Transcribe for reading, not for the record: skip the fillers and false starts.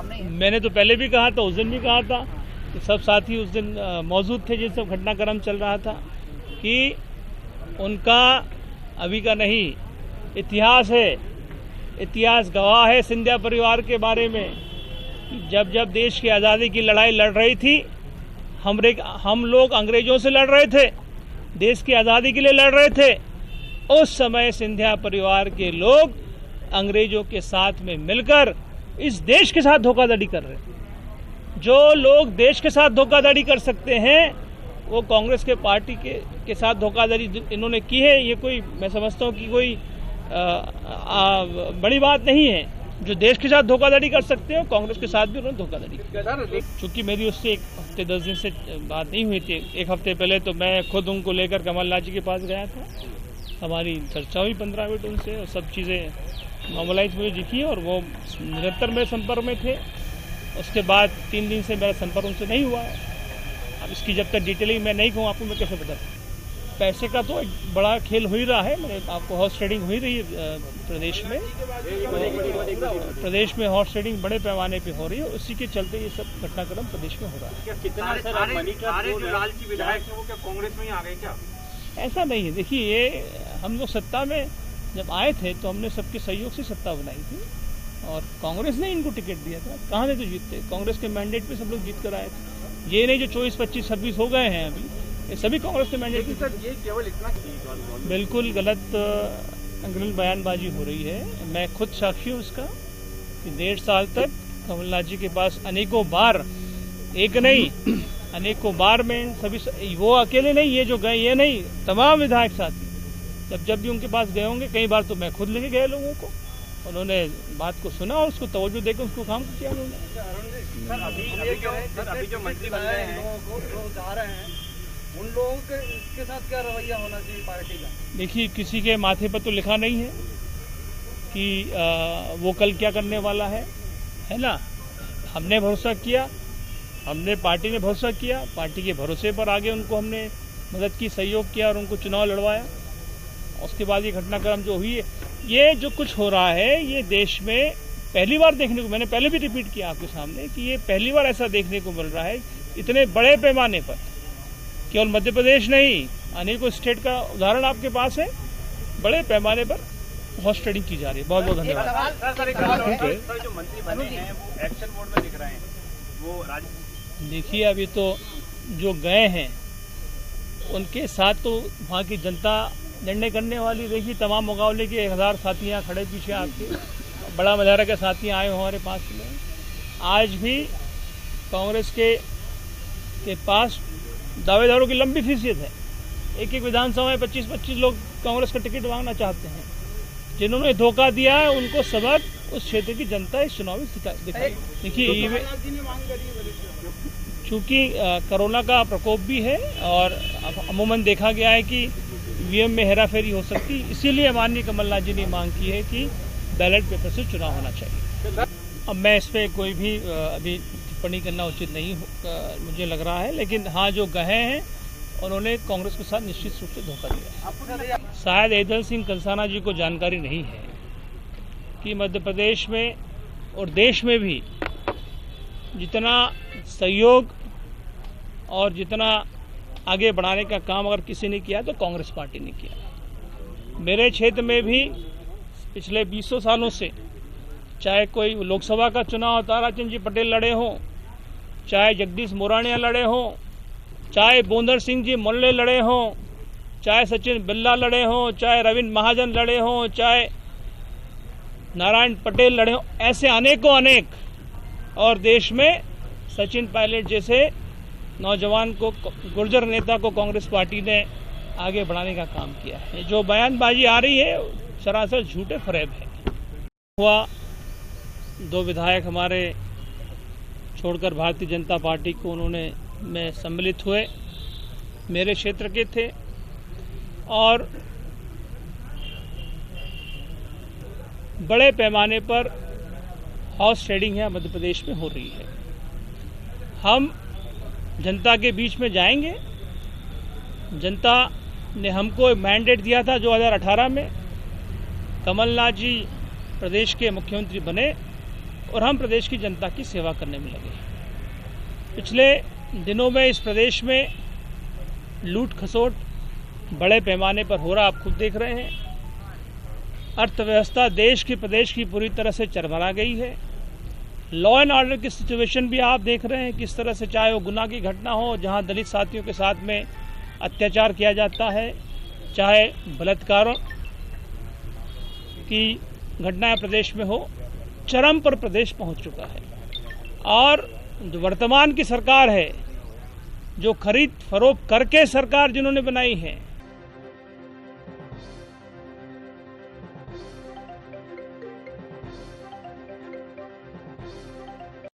सामने ही है। मैंने तो पहले भी कहा था, उस दिन भी कहा था कि सब साथी उस दिन मौजूद थे जिस सब घटनाक्रम चल रहा था, कि उनका अभी का नहीं, इतिहास है, इतिहास गवाह है सिंधिया परिवार के बारे में। जब जब देश की आज़ादी की लड़ाई लड़ रही थी, हम लोग अंग्रेजों से लड़ रहे थे, देश की आज़ादी के लिए लड़ रहे थे, उस समय सिंधिया परिवार के लोग अंग्रेजों के साथ में मिलकर इस देश के साथ धोखाधड़ी कर रहे हैं। जो लोग देश के साथ धोखाधड़ी कर सकते हैं, वो कांग्रेस के पार्टी के साथ धोखाधड़ी इन्होंने की है। ये कोई, मैं समझता हूँ कि कोई बड़ी बात नहीं है। जो देश के साथ धोखाधड़ी कर सकते हो, कांग्रेस के साथ भी उन्होंने धोखाधड़ी की। चूंकि मेरी उससे 1 हफ्ते 10 दिन से बात नहीं हुई थी, 1 हफ्ते पहले तो मैं खुद उनको लेकर कमलनाथ जी के पास गया था। हमारी चर्चा हुई 15 मिनट उनसे, और सब चीज़ें नॉर्मलाइज मुझे दिखी, और वो निरंतर मेरे संपर्क में थे। उसके बाद 3 दिन से मेरा संपर्क उनसे नहीं हुआ है। अब इसकी जब तक डिटेलिंग मैं नहीं कहूँ आपको, मैं कैसे बता सकता। पैसे का तो एक बड़ा खेल हो ही रहा है। मैंने आपको हॉर्स ट्रेडिंग हो ही रही है प्रदेश में हॉर्स ट्रेडिंग बड़े पैमाने पे हो रही है। उसी के चलते ये सब घटनाक्रम प्रदेश में हो रहा है। सारे जो लालची विधायक हैं वो क्या कांग्रेस में ही आ गए क्या? ऐसा नहीं है। देखिए, ये हम लोग सत्ता में जब आए थे तो हमने सबके सहयोग से सत्ता बनाई थी, और कांग्रेस ने इनको टिकट दिया था। कहाँ से तो जीतते, कांग्रेस के मैंडेट पे सब लोग जीत कर आए थे। ये नहीं जो 24, 25, 26 हो गए हैं अभी, ये सभी कांग्रेस के मैंडेट। सर, ये केवल इतना बिल्कुल गलत अंग्रेज बयानबाजी हो रही है। मैं खुद साक्षी हूँ उसका कि 1.5 साल तक कमलनाथ जी के पास अनेकों बार, एक नहीं अनेकों बार में सभी, वो अकेले नहीं, ये जो गए ये नहीं, तमाम विधायक साथी जब भी उनके पास गए होंगे, कई बार तो मैं खुद लेके गए लोगों को, उन्होंने बात को सुना और उसको तवज्जो देकर उसको काम किया उन्होंने। सर, अभी जो मंत्री बन रहे हैं, जा रहे हैं, उन लोगों के साथ क्या रवैया होना चाहिए पार्टी का? देखिए, किसी के माथे पर तो लिखा नहीं है कि वो कल क्या करने वाला है ना। हमने भरोसा किया, हमने पार्टी ने भरोसा किया, पार्टी के भरोसे पर आगे उनको हमने मदद की, सहयोग किया और उनको चुनाव लड़वाया। उसके बाद ये घटनाक्रम जो हुई है, ये जो कुछ हो रहा है, ये देश में पहली बार देखने को, मैंने पहले भी रिपीट किया आपके सामने कि ये पहली बार ऐसा देखने को मिल रहा है इतने बड़े पैमाने पर। केवल मध्य प्रदेश नहीं, अनेकों स्टेट का उदाहरण आपके पास है। बड़े पैमाने पर हॉर्स ट्रेडिंग की जा रही है। बहुत बहुत धन्यवाद। सर, जो मंत्री बने हैं वो एक्शन मोड में दिख रहे हैं, वो देखिए, अभी तो जो गए हैं उनके साथ तो वहाँ की जनता निर्णय करने वाली रही। तमाम मुकाबले के 1000 साथी यहाँ खड़े पीछे आपके, बड़ा मजारा के साथी आए हो हमारे पास में। आज भी कांग्रेस के पास दावेदारों की लंबी फीसियत है। एक विधानसभा में 25-25 लोग कांग्रेस का टिकट मांगना चाहते हैं। जिन्होंने धोखा दिया है उनको सबक उस क्षेत्र की जनता इस चुनाव में दिखाई। देखिए, चूंकि कोरोना का प्रकोप भी है और अमूमन देखा गया है कि ईवीएम में हेराफेरी हो सकती, इसीलिए माननीय कमलनाथ जी ने मांग की है कि बैलेट पेपर से चुनाव होना चाहिए। अब मैं इस पर कोई भी अभी टिप्पणी करना उचित नहीं मुझे लग रहा है, लेकिन हाँ, जो गए हैं उन्होंने कांग्रेस के साथ निश्चित रूप से धोखा दिया है। शायद ऐदल सिंह कंसाना जी को जानकारी नहीं है कि मध्य प्रदेश में और देश में भी जितना सहयोग और जितना आगे बढ़ाने का काम अगर किसी ने किया तो कांग्रेस पार्टी ने किया। मेरे क्षेत्र में भी पिछले 20 सालों से, चाहे कोई लोकसभा का चुनाव ताराचंद जी पटेल लड़े हों, चाहे जगदीश मोरानिया लड़े हों, चाहे बोंदर सिंह जी मोल्ले लड़े हों, चाहे सचिन बिल्ला लड़े हों, चाहे रविंद्र महाजन लड़े हों, चाहे नारायण पटेल लड़े हों, ऐसे अनेकों अनेक, और देश में सचिन पायलट जैसे नौजवान को, गुर्जर नेता को कांग्रेस पार्टी ने आगे बढ़ाने का काम किया है। जो बयानबाजी आ रही है सरासर झूठे फरेब है। हुआ 2 विधायक हमारे छोड़कर भारतीय जनता पार्टी को उन्होंने में सम्मिलित हुए, मेरे क्षेत्र के थे, और बड़े पैमाने पर हॉर्स ट्रेडिंग है मध्य प्रदेश में हो रही है। हम जनता के बीच में जाएंगे। जनता ने हमको मैंडेट दिया था 2018 में, कमलनाथ जी प्रदेश के मुख्यमंत्री बने, और हम प्रदेश की जनता की सेवा करने में लगे हैं। पिछले दिनों में इस प्रदेश में लूट खसोट बड़े पैमाने पर हो रहा, आप खुद देख रहे हैं। अर्थव्यवस्था देश की, प्रदेश की पूरी तरह से चरमरा गई है। लॉ एंड ऑर्डर की सिचुएशन भी आप देख रहे हैं किस तरह से, चाहे वो गुनाह की घटना हो जहां दलित साथियों के साथ में अत्याचार किया जाता है, चाहे बलात्कारों की घटनाएं प्रदेश में हो, चरम पर प्रदेश पहुंच चुका है। और जो वर्तमान की सरकार है, जो खरीद फरोख्त करके सरकार जिन्होंने बनाई है,